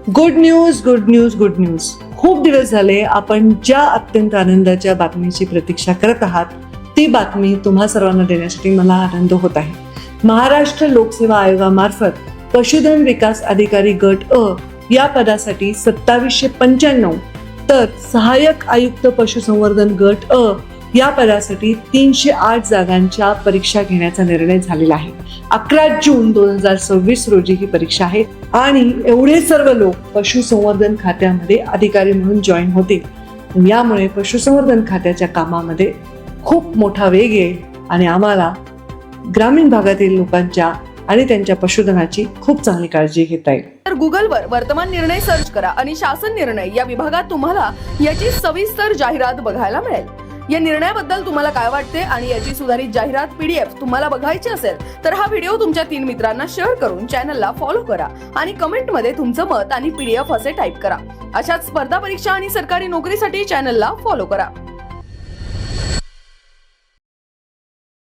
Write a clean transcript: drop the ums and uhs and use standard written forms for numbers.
Good news good news good news. खूप दिवस झाले आपण ज्या अत्यंत आनंदाच्या बातमीची प्रतीक्षा करत आहात ती बातमी तुम्हा सर्वांना देण्यासाठी मला आनंद होत आहे. महाराष्ट्र लोकसेवा आयोगामार्फत पशुधन विकास अधिकारी गट अ या पदासाठी 2795 तर सहाय्यक आयुक्त पशुसंवर्धन गट अ या पदासाठी 308 जागांच्या परीक्षा घेण्याचा निर्णय झालेला आहे. 11 जून 2026 रोजी ही परीक्षा आहे आणि एवढे सर्व लोक पशुसंवर्धन खात्यामध्ये अधिकारी म्हणून जॉईन होतील. यामुळे पशुसंवर्धन खात्याच्या कामामध्ये खूप मोठा वेग येईल आणि आम्हाला ग्रामीण भागातील लोकांच्या आणि त्यांच्या पशुधनाची खूप चांगली काळजी घेता येईल. तर गुगलवर वर्तमान निर्णय सर्च करा आणि शासन निर्णय या विभागात तुम्हाला याची सविस्तर जाहिरात बघायला मिळेल. या निर्णयाबद्दल तुम्हाला काय वाटते आणि याची सुधारित जाहिरात PDF तुम्हाला बघायची असेल तर हा व्हिडिओ तुमच्या 3 मित्रांना शेअर करून चॅनलला फॉलो करा आणि कमेंटमध्ये तुमचं मत आणि PDF असे टाईप करा. अशाच स्पर्धा परीक्षा आणि सरकारी नोकरीसाठी चॅनलला फॉलो करा.